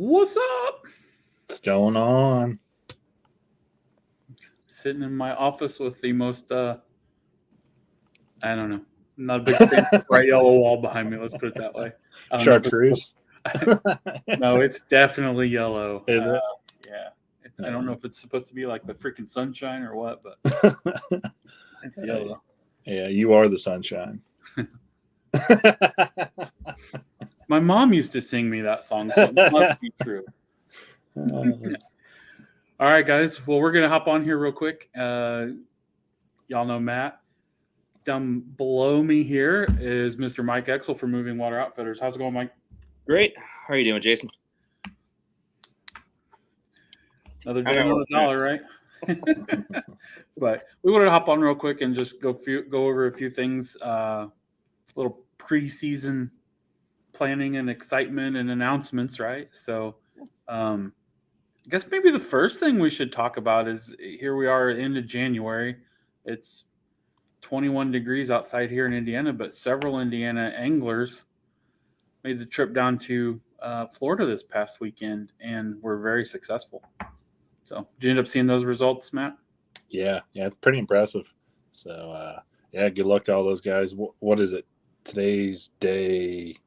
What's up? What's going on? Sitting in my office with the most, I don't know. I'm not a big fan of the bright yellow wall behind me. Let's put it that way. I don't know if Chartreuse? no, it's definitely yellow. Is it? Yeah. I don't know if it's supposed to be like the freaking sunshine or what, but it's yellow. Yeah, you are the sunshine. My mom used to sing me that song, so it must be true. All right, guys. Well, we're going to hop on here real quick. Y'all know Matt. Down below me here is Mr. Mike Exel from Moving Water Outfitters. How's it going, Mike? Great. How are you doing, Jason? Another day, another dollar, right? But we wanted to hop on real quick and just go over a few things, little preseason planning and excitement and announcements, right? So I guess maybe the first thing we should talk about is here we are into January. It's 21 degrees outside here in Indiana, but several Indiana anglers made the trip down to Florida this past weekend and were very successful. So did you end up seeing those results, Matt? Yeah, it's pretty impressive. So, yeah, good luck to all those guys. What is it? Today's day.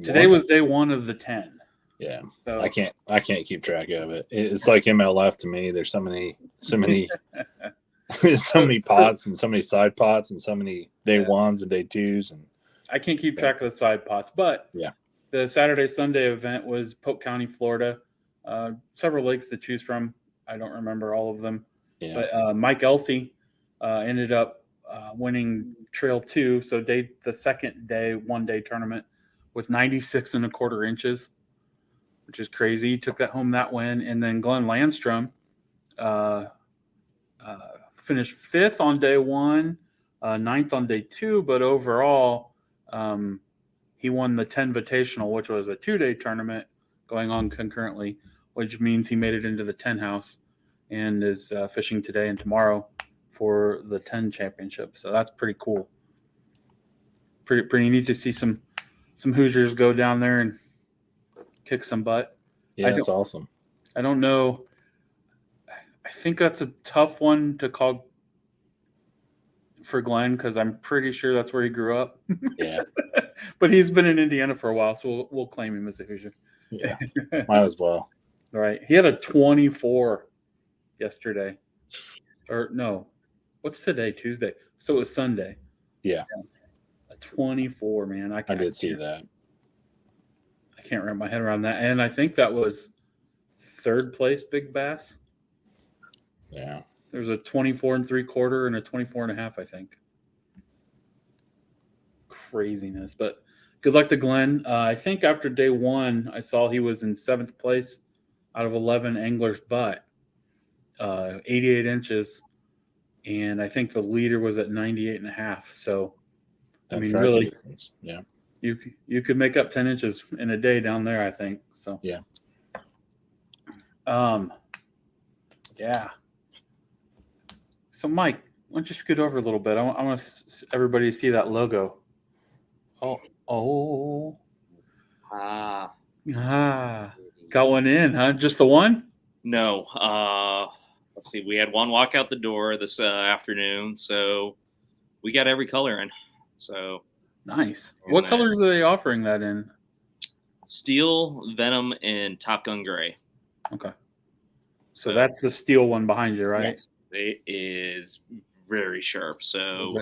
Today was day one of the 10. Yeah, so I can't keep track of it. It's like MLF to me. There's so many so many pots and so many side pots and so many day ones and day twos, and I can't keep track of the side pots. But yeah, the Saturday Sunday event was Polk County, Florida. Several lakes to choose from. I don't remember all of them. Yeah. But Mike Elsey ended up winning Trail 2, so the second day, one-day tournament with 96 1/4 inches, which is crazy. He took that home that win. And then Glenn Landstrom finished 5th on day 1, 9th on day 2, but overall he won the 10 Invitational, which was a 2-day tournament going on concurrently, which means he made it into the 10 house and is fishing today and tomorrow for the 10 championship. So that's pretty cool. Pretty neat to see some Hoosiers go down there and kick some butt. Yeah, that's awesome. I don't know. I think that's a tough one to call for Glenn because I'm pretty sure that's where he grew up. Yeah. But he's been in Indiana for a while, so we'll claim him as a Hoosier. Yeah, might as well. All right. He had a 24 yesterday. Or no. What's today? Tuesday. So it was Sunday. Yeah. A 24, man. I did see that. I can't wrap my head around that. And I think that was 3rd place Big Bass. Yeah. There's a 24 3/4 and a 24 1/2, I think. Craziness. But good luck to Glenn. I think after day 1, I saw he was in 7th place out of 11 anglers, but 88 inches. And I think the leader was at 98 1/2. So, I mean, really, yeah, you could make up 10 inches in a day down there, I think. So, yeah. Yeah. So, Mike, why don't you scoot over a little bit? I want everybody to see that logo. Oh. Got one in, huh? Just the one? No. Let's see. We had one walk out the door this afternoon, so we got every color in. So nice. What colors are they offering that in? Steel, Venom, and Top Gun Gray. Okay. So that's the steel one behind you, right? Yes, it is very sharp. So,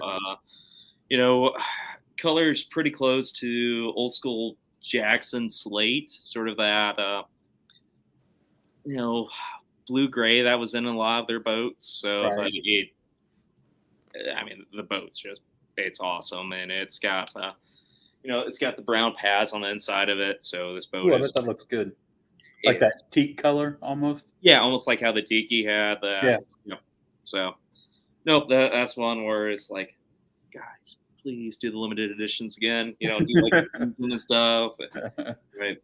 color's pretty close to old school Jackson slate, sort of that, blue gray that was in a lot of their boats. So, right. The boat's it's awesome, and it's got, it's got the brown pads on the inside of it. So this boat, I bet that looks good. Like that teak color, almost. Yeah, almost like how the Tiki had that. Yeah. So, nope, that's one where it's like, guys, please do the limited editions again. Do like and stuff, right?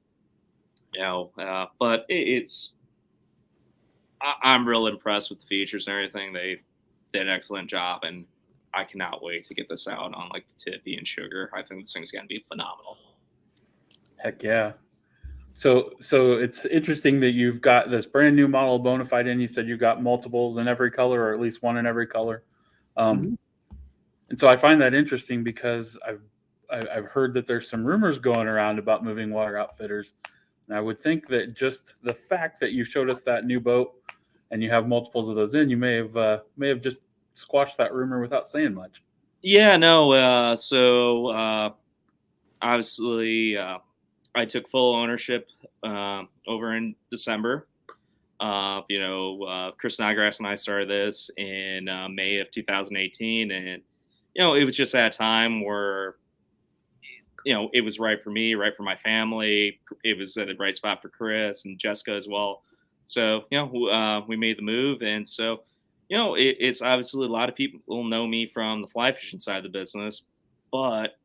But it's. I'm real impressed with the features and everything. They did an excellent job, and I cannot wait to get this out on like the Tippy and Sugar. I think this thing's gonna be phenomenal. Heck yeah. So it's interesting that you've got this brand new model Bonafide in. You said you got multiples in every color, or at least one in every color. Mhm. And so I find that interesting because I've heard that there's some rumors going around about moving water outfitters, and I would think that just the fact that you showed us that new boat and you have multiples of those in, you may have just squashed that rumor without saying much. Yeah, no. Obviously, I took full ownership over in December. Chris Snodgrass and I started this in May of 2018, and it was just that time where it was right for me, right for my family. It was at the right spot for Chris and Jessica as well. So we made the move, and so it's obviously a lot of people know me from the fly fishing side of the business, but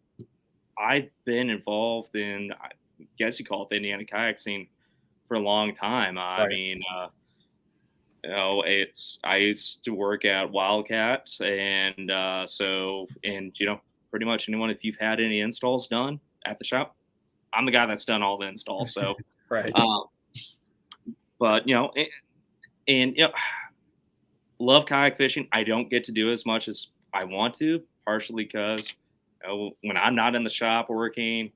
I've been involved in, I guess you call it the Indiana kayak scene for a long time. I Right. mean, I used to work at Wildcat, and pretty much anyone, if you've had any installs done at the shop, I'm the guy that's done all the installs. So, Right. but love kayak fishing. I don't get to do as much as I want to, partially because when I'm not in the shop working,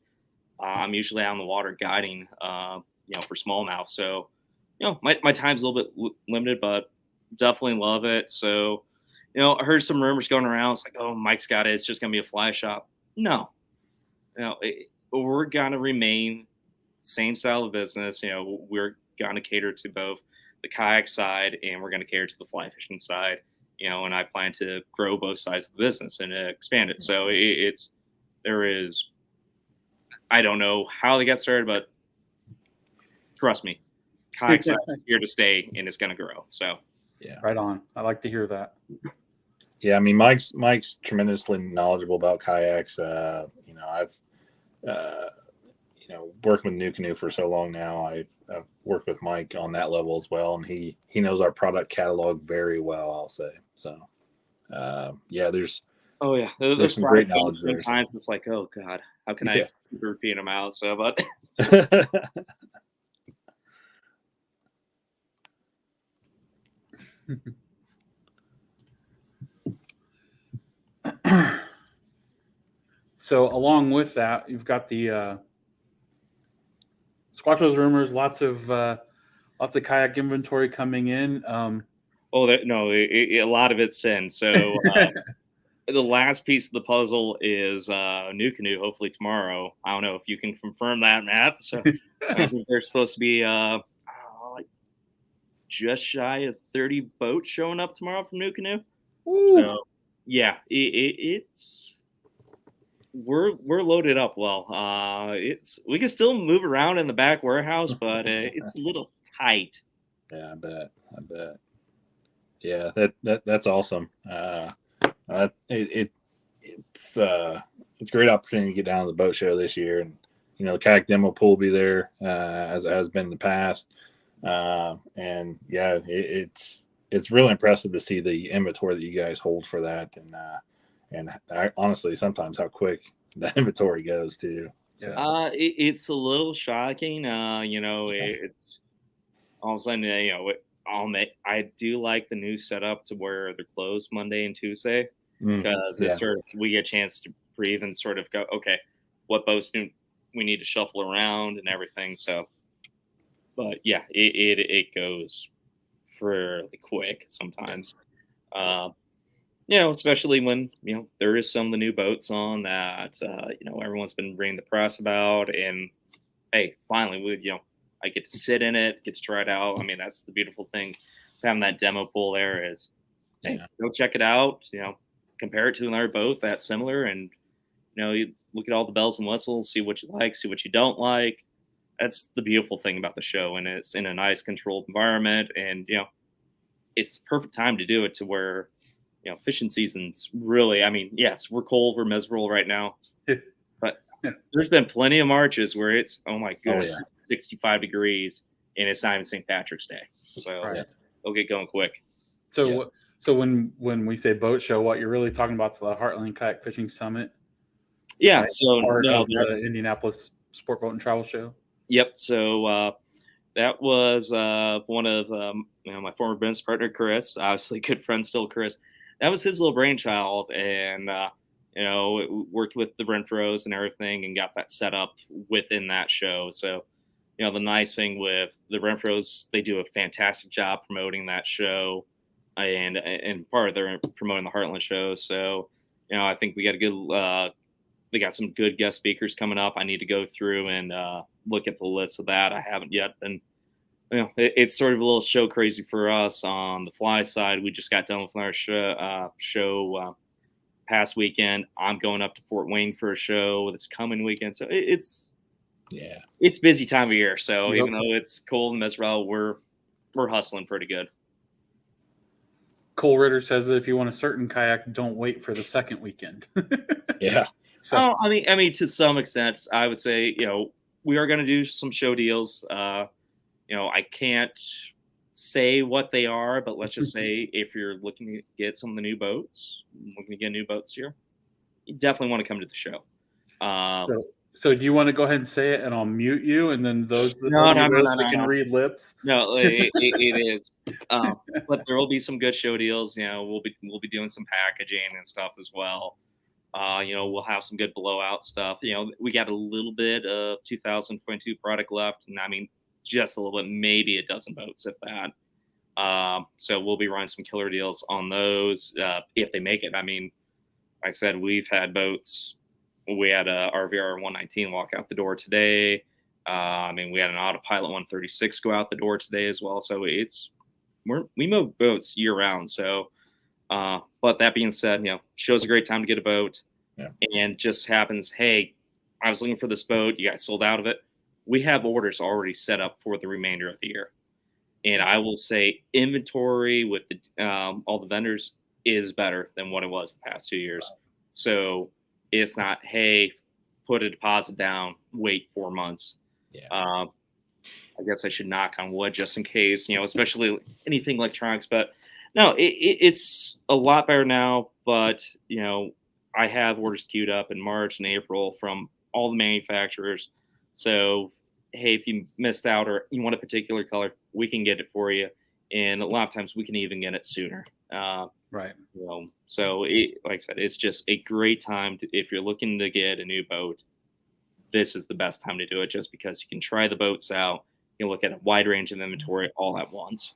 I'm usually out on the water guiding, for smallmouth. So, my time's a little bit limited, but definitely love it. So, I heard some rumors going around. It's like, oh, Mike's got it. It's just going to be a fly shop. No, we're going to remain same style of business. We're going to cater to both the kayak side and we're going to cater to the fly fishing side. And I plan to grow both sides of the business and expand it. So I don't know how they got started, but trust me, kayak side is here to stay and it's going to grow. So Right on. I like to hear that. Yeah, I mean, Mike's tremendously knowledgeable about kayaks. I've working with NuCanoe for so long now. I've worked with Mike on that level as well, and he knows our product catalog very well, I'll say. So, there's there's some great knowledge there. Sometimes it's like, oh God, how can I keep repeating them out? So, but So along with that, you've got the squash those rumors. Lots of kayak inventory coming in. a lot of it's in. So the last piece of the puzzle is NuCanoe. Hopefully tomorrow. I don't know if you can confirm that, Matt. So I think there's supposed to be just shy of 30 boats showing up tomorrow from NuCanoe. So yeah, it's we're loaded up. Well, we can still move around in the back warehouse, but it's a little tight. Yeah, I bet. Yeah, that's awesome. It's a great opportunity to get down to the boat show this year, and the kayak demo pool will be there as it has been in the past. And yeah, it's really impressive to see the inventory that you guys hold for that, and honestly, sometimes how quick that inventory goes too. So. It's a little shocking. It's all of a sudden, I do like the new setup to where they're closed Monday and Tuesday because it's sort of we get a chance to breathe and sort of go, okay, what boats do we need to shuffle around and everything. So, but yeah, it goes fairly quick sometimes. Especially when there is some of the new boats on that everyone's been bringing the press about, and hey, finally I get to sit in it, get to try it out. I mean, that's the beautiful thing having that demo pool there is, hey, go check it out. Compare it to another boat that's similar, and you look at all the bells and whistles, see what you like, see what you don't like. That's the beautiful thing about the show, and it's in a nice, controlled environment, and it's the perfect time to do it to where fishing season's really. I mean, yes, we're cold, we're miserable right now, but there's been plenty of marches where it's it's 65 degrees and it's not even St. Patrick's Day, so it'll get going quick. So when we say boat show, what you're really talking about is the Heartland Kayak Fishing Summit. Yeah, right? so Part of the Indianapolis Sport Boat and Travel Show. Yep. So that was one of my former business partner, Chris. Obviously, good friend still, Chris. That was his little brainchild, and worked with the Renfros and everything, and got that set up within that show. So, the nice thing with the Renfros, they do a fantastic job promoting that show, and part of their promoting the Heartland show. So, I think we got a good. They got some good guest speakers coming up. I need to go through and look at the list of that. I haven't yet been. It's sort of a little show crazy for us on the fly side. We just got done with our show past weekend. I'm going up to Fort Wayne for a show this coming weekend. So it's busy time of year. So even though it's cold and miserable, we're hustling pretty good. Cole Ritter says that if you want a certain kayak, don't wait for the second weekend. Yeah. So I mean, to some extent, I would say we are going to do some show deals. I can't say what they are, but let's just say if you're looking to get some of the new boats, looking to get new boats here, you definitely want to come to the show. So do you want to go ahead and say it, and I'll mute you, and then those that can read lips? No, it is. But there will be some good show deals. We'll be doing some packaging and stuff as well. We'll have some good blowout stuff. We got a little bit of 2022 product left, and I mean, just a little bit, maybe a dozen boats, if that. So we'll be running some killer deals on those if they make it. I mean, like I said, we've had boats. We had a RVR 119 walk out the door today. We had an Autopilot 136 go out the door today as well. So we move boats year round. So, but that being said, show's a great time to get a boat. Yeah. And just happens, hey, I was looking for this boat. You guys sold out of it. We have orders already set up for the remainder of the year. And I will say inventory with all the vendors is better than what it was the past 2 years. So it's not, hey, put a deposit down, wait 4 months. Yeah. I guess I should knock on wood just in case, especially anything electronics. But no, it's a lot better now. But, I have orders queued up in March and April from all the manufacturers. So, hey, if you missed out or you want a particular color, we can get it for you. And a lot of times we can even get it sooner. Right. So like I said, it's just a great time if you're looking to get a new boat. This is the best time to do it, just because you can try the boats out. You can look at a wide range of inventory all at once.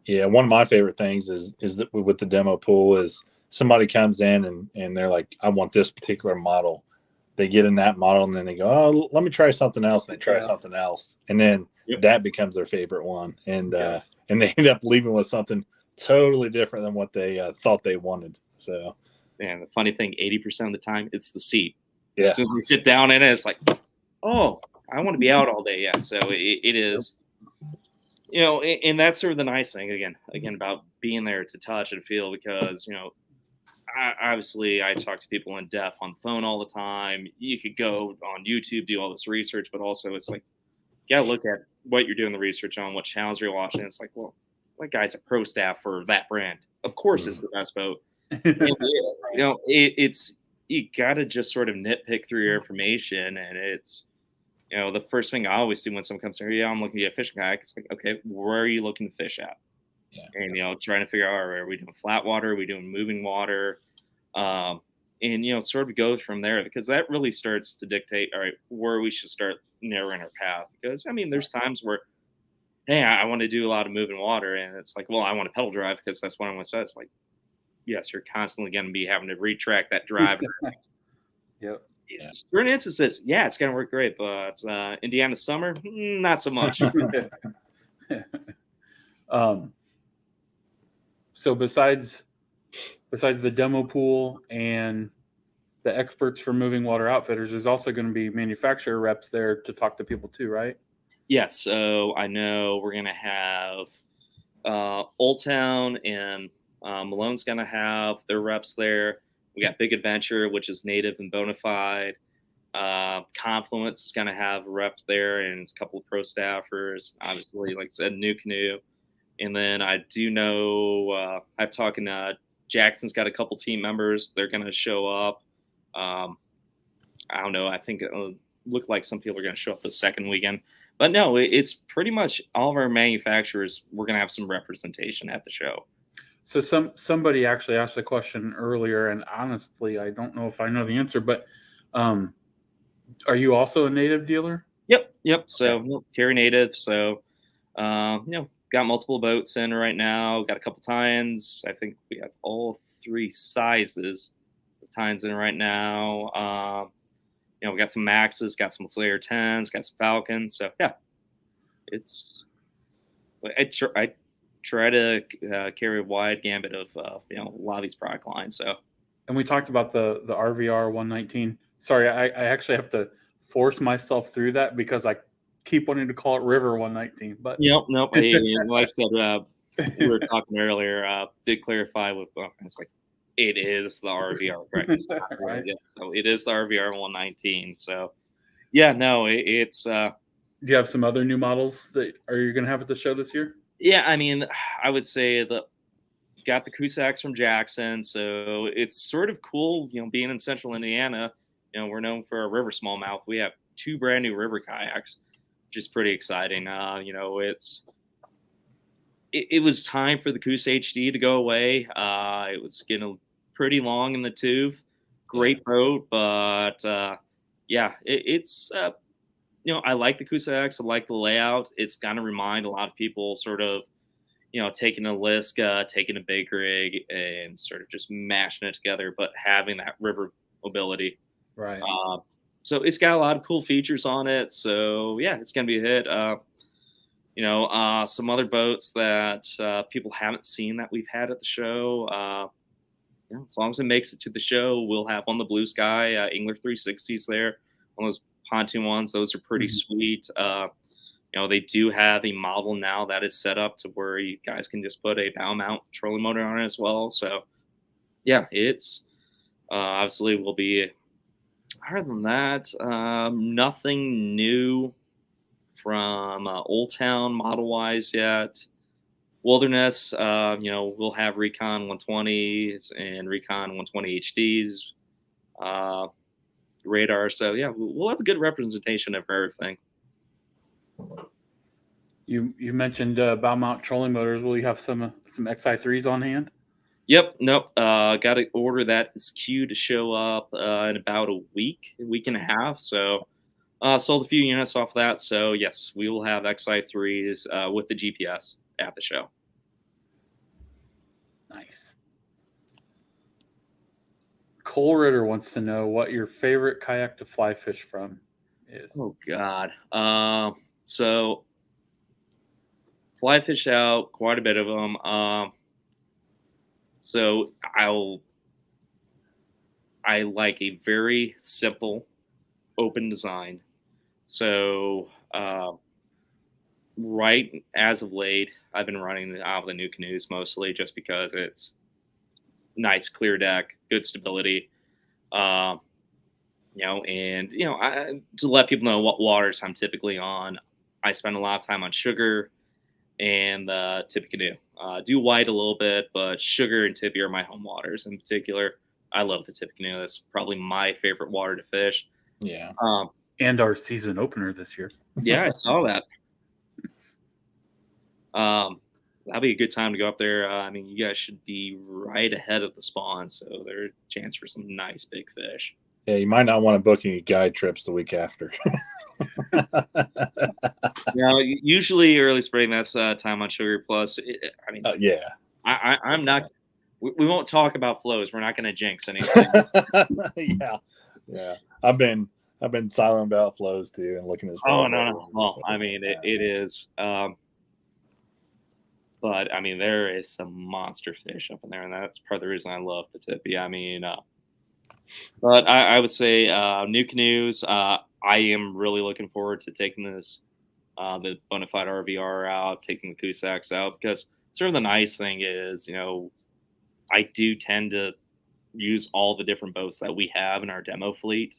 Yeah, one of my favorite things is that with the demo pool is somebody comes in and they're like, I want this particular model. They get in that model and then they go, oh, let me try something else. And they try something else, and then that becomes their favorite one, and they end up leaving with something totally different than what they thought they wanted. So, and the funny thing, 80% of the time, it's the seat. Yeah. As soon as we sit down in it, it's like, oh, I want to be out all day. Yeah. So it is, and that's sort of the nice thing again about being there to touch and feel, because, obviously I talk to people in depth on the phone all the time. You could go on YouTube, do all this research, but also it's like, you gotta look at what you're doing the research on, what channels you're watching. It's like, well, that guy's a pro staff for that brand. Of course, it's the best boat. It's you got to just sort of nitpick through your information, and it's the first thing I always do when someone comes here, I'm looking to get a fishing kayak. It's like, okay, where are you looking to fish at? Yeah. And trying to figure out, are we doing flat water? Are we doing moving water? And sort of go from there, because that really starts to dictate, all right, where we should start narrowing our path. Because there's times where, hey, I want to do a lot of moving water, and it's like, well, I want to pedal drive because that's what I want to say. It's like, yes, you're constantly going to be having to retract that drive. Yep. Yeah. Certain instances, yeah, it's going to work great, but Indiana summer, not so much. So besides the demo pool and the experts for moving water outfitters, there's also going to be manufacturer reps there to talk to people too, right? Yes. So I know we're going to have Old Town and Malone's going to have their reps there. We got Big Adventure, which is native and bona fide. Confluence is going to have a rep there and a couple of pro staffers. Obviously, like I said, New Canoe. And then I do know I've talked to Jackson's got a couple team members. They're going to show up. I don't know. I think look like some people are going to show up the second weekend. But no, it's pretty much all of our manufacturers. We're going to have some representation at the show. So somebody actually asked a question earlier, and honestly, I don't know if I know the answer, but are you also a native dealer? Yep. So carry native. So got multiple boats in right now. Got a couple tines. I think we have all 3 sizes of tines in right now. We got some Maxes, got some Slayer 10s, got some Falcons. So yeah, I try to carry a wide gambit of a lot of these product lines. So, and we talked about the RVR 119. Sorry, I actually have to force myself through that because I keep wanting to call it River 119. But nope. Like I said, we were talking earlier. Did clarify with it's like it is the RVR, correct? Right. Yeah, so it is the RVR 119. So yeah, no, it's. Do you have some other new models that are you going to have at the show this year? Yeah, I mean, I would say that got the Cusacks from Jackson, so it's sort of cool, being in Central Indiana. We're known for our river smallmouth. We have 2 brand new river kayaks, which is pretty exciting. It was time for the Coosa HD to go away. It was getting pretty long in the tooth. Great boat, but it's. I like the Cusacks. I like the layout. It's going to remind a lot of people sort of, taking a Liska, taking a big rig, and sort of just mashing it together, but having that river mobility. Right. So it's got a lot of cool features on it. So yeah, it's going to be a hit. Some other boats that people haven't seen that we've had at the show. As long as it makes it to the show, we'll have on the Blue Sky Angler 360s there. One of those pontoon ones, those are pretty sweet. They do have a model now that is set up to where you guys can just put a bow mount trolling motor on it as well. So yeah, it's obviously will be. Other than that, nothing new from Old Town model wise yet. Wilderness, we'll have Recon 120s and Recon 120 HDs. Radar. So yeah, we'll have a good representation of everything. You mentioned bow mount trolling motors. Will you have some XI3s on hand? Yep. Nope. Got to order that. It's queued to show up in about a week and a half. So sold a few units off that. So yes, we will have XI3s with the GPS at the show. Nice. Cole Ritter wants to know what your favorite kayak to fly fish from is. Oh God. So fly fish out quite a bit of them. So I like a very simple, open design. So right as of late, I've been running out of the new canoes mostly just because it's nice, clear deck, good stability. To let people know what waters I'm typically on, I spend a lot of time on Sugar and the Tippy canoe. Do white a little bit, but Sugar and Tippy are my home waters in particular. I love the Tippy canoe. That's probably my favorite water to fish. Yeah. And our season opener this year. Yeah, I saw that. That'll be a good time to go up there. You guys should be right ahead of the spawn, so there's a chance for some nice big fish. Yeah, you might not want to book any guide trips the week after. Usually early spring, that's time on Sugar. Plus, yeah. I'm not. We won't talk about flows. We're not going to jinx anything. Yeah. I've been silent about flows too, and looking at stuff. Oh no. Well, it is. But there is some monster fish up in there, and that's part of the reason I love the Tippy. But I would say new canoes. I am really looking forward to taking this, the Bonafide RVR out, taking the Cusacks out, because sort of the nice thing is, I do tend to use all the different boats that we have in our demo fleet,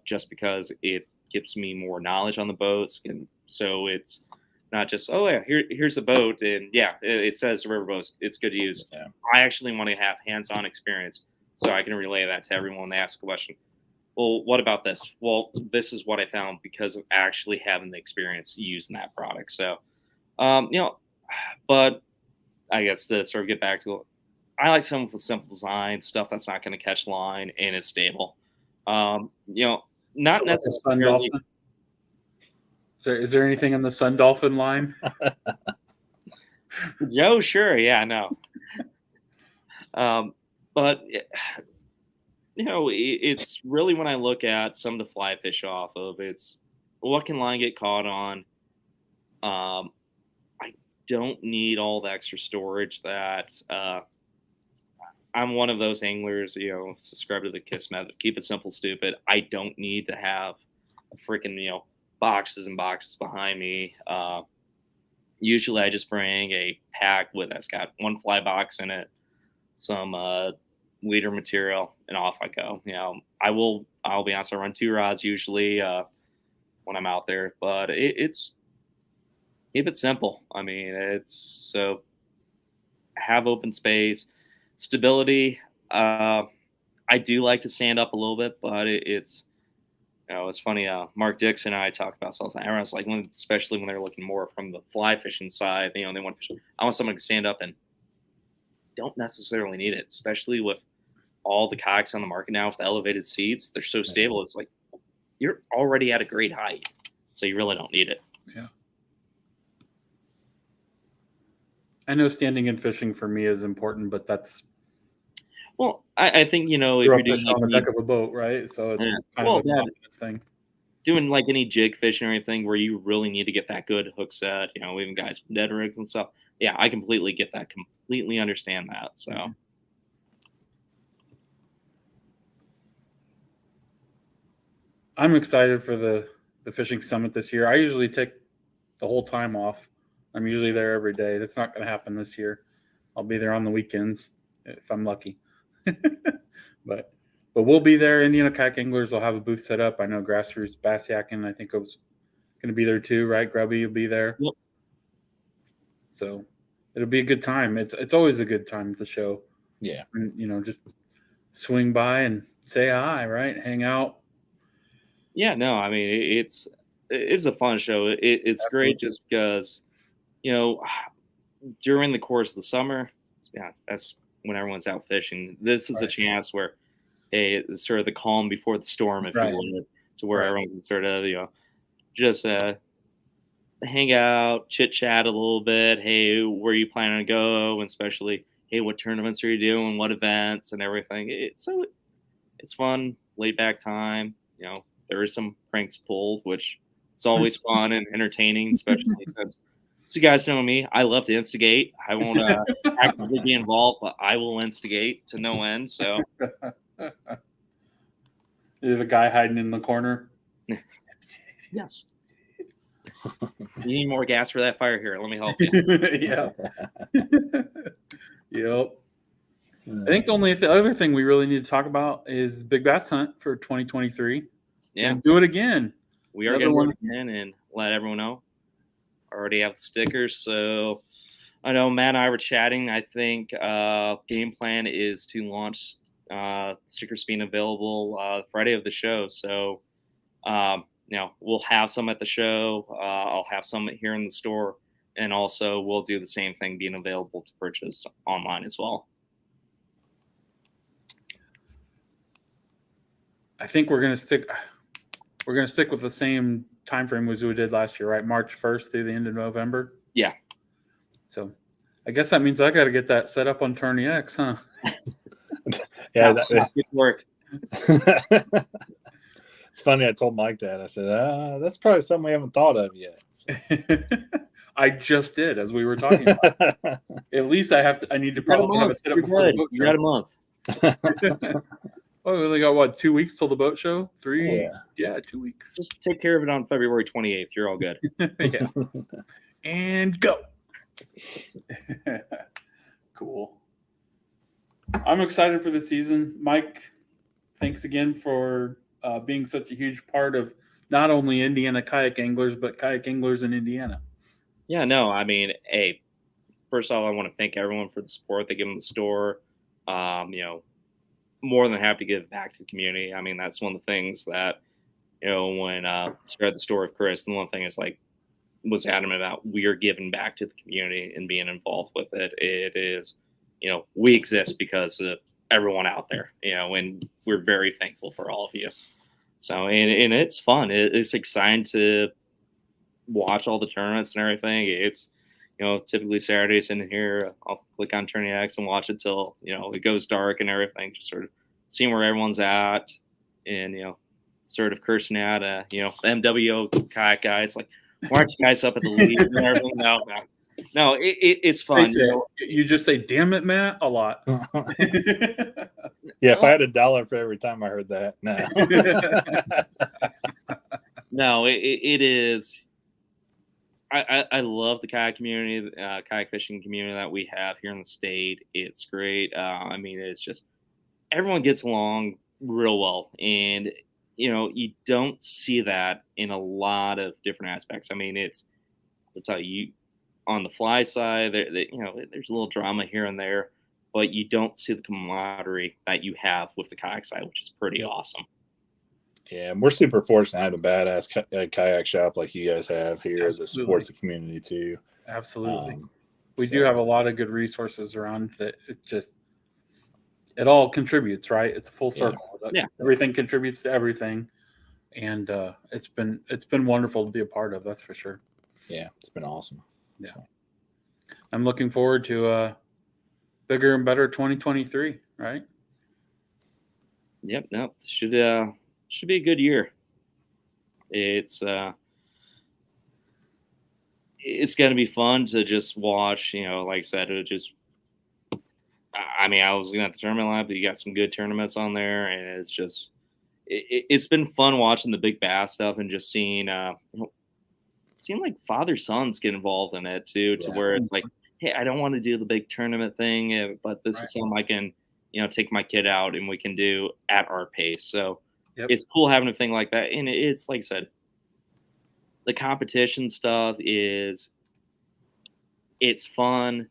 just because it gives me more knowledge on the boats, and so it's not just here's the boat, and it says the river boats, it's good to use. I actually want to have hands-on experience, so I can relay that to everyone when they ask a question. well, what about this? Well, this is what I found because of actually having the experience using that product. So, you know, but I guess to sort of get back to it, I like some with simple design stuff that's not going to catch line and is stable. You know, So not like a Sun necessarily. Dolphin. Is there anything in the Sun Dolphin line? Joe, sure, yeah, no. But you know, it's really when I look at some of the fly fish off of it's what can line get caught on. I don't need all the extra storage that I'm one of those anglers, you know, subscribe to the KISS method, keep it simple, stupid. I don't need to have a freaking, you know, boxes and boxes behind me. Usually I just bring a pack that's got one fly box in it, some leader material, and off I go. You know, I'll be honest, I run 2 rods usually when I'm out there, but it's keep it simple. I mean, it's so have open space, stability. I do like to stand up a little bit, but it's you know, it's funny. Mark Dixon and I talk about something. Everyone's like, especially when they're looking more from the fly fishing side, you know, they want fish. I want someone to stand up and don't necessarily need it, especially with all the kayaks on the market now with the elevated seats. They're so stable. It's like you're already at a great height, so you really don't need it. Yeah. I know standing and fishing for me is important, but that's Well, I think you know if you're you're doing fishing like on the deck of a boat, right? So it's yeah, kind well, of a yeah, confidence thing. doing like any jig fishing or anything where you really need to get that good hook set, you know, even guys with dead rigs and stuff. Yeah, I completely get that. Completely understand that. So. Mm-hmm. I'm excited for the fishing summit this year. I usually take the whole time off. I'm usually there every day. That's not going to happen this year. I'll be there on the weekends if I'm lucky. but we'll be there. Indiana Kayak Anglers will have a booth set up. I know Grassroots Bass Yacking, I think it was going to be there too, right? Grubby will be there. Yep. So it'll be a good time. It's always a good time at the show. Yeah. And, you know, just swing by and say hi, right? Hang out. Yeah, no, I mean it's a fun show. It's great just because you know during the course of the summer, yeah, that's when everyone's out fishing. This is a Right. chance where hey, it's sort of the calm before the storm, if Right. you will, to where Right. everyone can sort of you know just hang out, chit chat a little bit. Hey, where are you planning to go? And especially, hey, what tournaments are you doing? What events and everything. It's fun, laid back time. You know, there is some pranks pulled, which it's always fun and entertaining, especially since so you guys know me. I love to instigate. I won't actively be involved, but I will instigate to no end. So You have a guy hiding in the corner. yes. You need more gas for that fire here. Let me help you. Yeah. Yep. I think the only other thing we really need to talk about is Big Bass Hunt for 2023. Yeah, And do it again. we are Another going one. to in and let everyone know. Already have the stickers, so I know Matt and I were chatting. I think game plan is to launch stickers being available Friday of the show. So you know we'll have some at the show. I'll have some here in the store, and also we'll do the same thing being available to purchase online as well. I think we're gonna stick with the same time frame as we did last year, right? March 1st through the end of November. Yeah. So I guess that means I got to get that set up on Tourney X, huh? Yeah. Good work. It's funny. I told Mike that. I said, that's probably something we haven't thought of yet. I just did as we were talking about. At least I need to probably have it set up before the boat You got a month. show. Oh, we only got what, 2 weeks till the boat show? 3? Yeah, 2 weeks. Just take care of it on February 28th. You're all good. Yeah. And go. Cool. I'm excited for the season. Mike, thanks again for being such a huge part of not only Indiana kayak anglers, but kayak anglers in Indiana. Yeah, no, I mean, hey, first of all, I want to thank everyone for the support they give in the store. You know, more than happy to give back to the community. I mean, that's one of the things that, when started the store of Chris, and one thing is like was adamant about, we are giving back to the community and being involved with it. It is, we exist because of everyone out there, and we're very thankful for all of you. So, and it's fun. It's exciting to watch all the tournaments and everything. It's, typically Saturdays in here, I'll click on Tourney X and watch it till, it goes dark and everything, just sort of seeing where everyone's at, and, sort of cursing at, the MWO kayak guys, like, why aren't you guys up at the lead and everything? No, it's fun. You just say, damn it, Matt, a lot. Yeah, if I had $1 for every time I heard that. No, it is. I love the kayak community, kayak fishing community that we have here in the state. It's great. I mean, it's just everyone gets along real well, and you don't see that in a lot of different aspects. I mean, I'll tell you, on the fly side, there's a little drama here and there, but you don't see the camaraderie that you have with the kayak side, which is pretty awesome. Yeah, and we're super fortunate to have a badass kayak shop like you guys have here that supports the community too. Absolutely. We do have a lot of good resources around that. It all contributes, right? It's a full circle. Yeah. Everything contributes to everything. And it's been wonderful to be a part of, that's for sure. Yeah, it's been awesome. Yeah. So. I'm looking forward to a bigger and better 2023, right? Yep, no. Should be a good year. It's going to be fun to just watch, like I said, I was looking at the tournament lab, but you got some good tournaments on there, and it's just, it's been fun watching the big bass stuff and just seeing, seeing like father sons get involved in it too, to where it's like, hey, I don't want to do the big tournament thing, but this is something I can, take my kid out and we can do at our pace. So it's cool having a thing like that. And it's like I said, the competition stuff it's fun.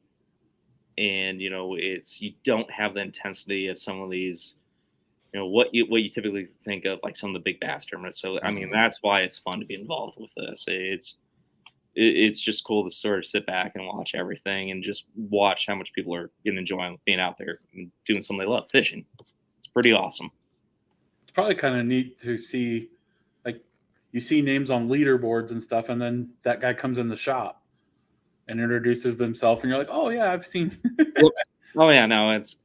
And, you don't have the intensity of some of these, what you typically think of, like some of the big bass tournaments. So, I mean, that's why it's fun to be involved with this. It's just cool to sort of sit back and watch everything and just watch how much people are enjoying being out there and doing something they love, fishing. It's pretty awesome. It's probably kind of neat to see, like, you see names on leaderboards and stuff, and then that guy comes in the shop and introduces themselves, and you're like, oh yeah, I've seen. Oh yeah, no, it's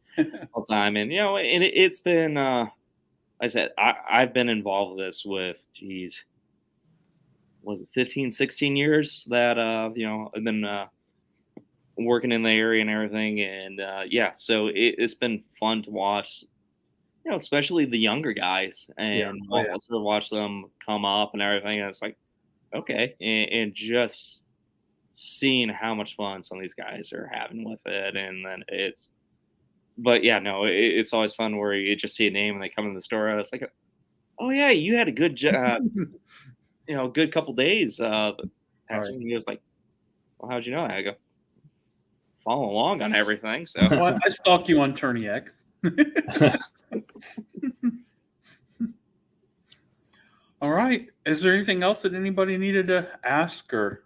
all the time. And, and it's been, like I said, I've been involved with this was it 15, 16 years that, I've been working in the area and everything. And so it's been fun to watch, especially the younger guys, and also watch them come up and everything. And it's like, okay. And just seeing how much fun some of these guys are having with it. And then it's always fun where you just see a name and they come in the store. It's like, oh yeah, you had a good good couple days. He was like, well, how'd you know that? I go, follow along on everything. So I stalk you on Tourney X. All right. Is there anything else that anybody needed to ask or?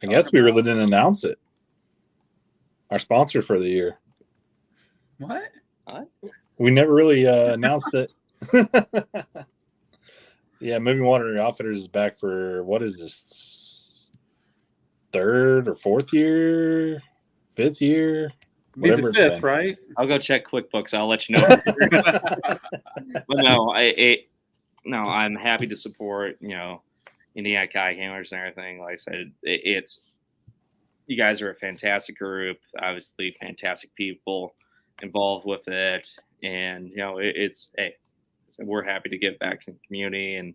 I guess we really didn't announce it. Our sponsor for the year. What? We never really announced it. Yeah, Moving Water Outfitters is back for, what is this, 3rd or 4th year, 5th year? Be the 5th, right? I'll go check QuickBooks. I'll let you know. But no, I'm happy to support, Indiana kayak handlers and everything. Like I said, you guys are a fantastic group, obviously fantastic people involved with it. And, we're happy to give back to the community and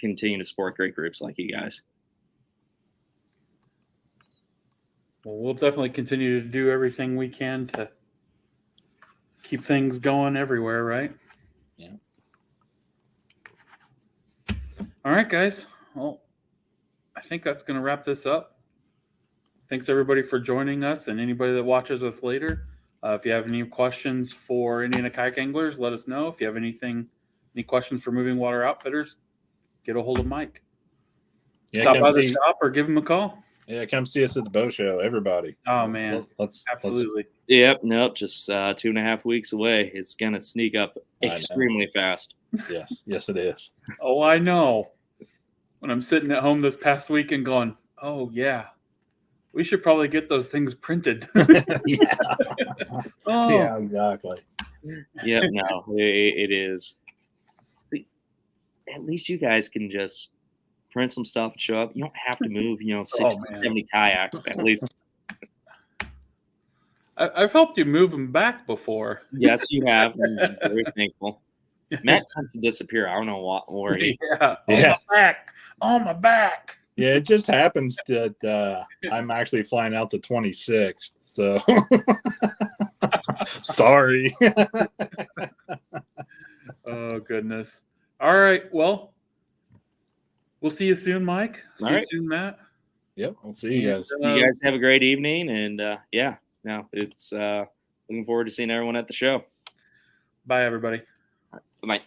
continue to support great groups like you guys. Well, we'll definitely continue to do everything we can to keep things going everywhere, right? Yeah. All right, guys. Well, I think that's going to wrap this up. Thanks, everybody, for joining us, and anybody that watches us later. If you have any questions for Indiana kayak anglers, let us know. If you have any questions for Moving Water Outfitters, get a hold of Mike. Yeah, Stop come by the see. shop or give him a call. Yeah, come see us at the boat show, everybody. Oh man, Let's absolutely. Yep, nope, just 2.5 weeks away. It's gonna sneak up I know. extremely fast. Yes, it is. Oh, I know. When I'm sitting at home this past week and going, oh yeah, we should probably get those things printed. Yeah, Oh, yeah, exactly. Yep, no, it is. See, at least you guys can just print some stuff and show up. You don't have to move, 60, man. 70 kayaks, at least. I've helped you move them back before. Yes, you have. I'm very thankful. Matt tends to disappear. I don't know where he. Yeah. Yeah. On my back. Yeah, it just happens that I'm actually flying out the 26th. So sorry. Oh goodness. All right. Well, we'll see you soon, Mike. See All you right. soon, Matt. Yep, I'll see you guys. You guys have a great evening, and yeah, no, it's looking forward to seeing everyone at the show. Bye, everybody. Bye.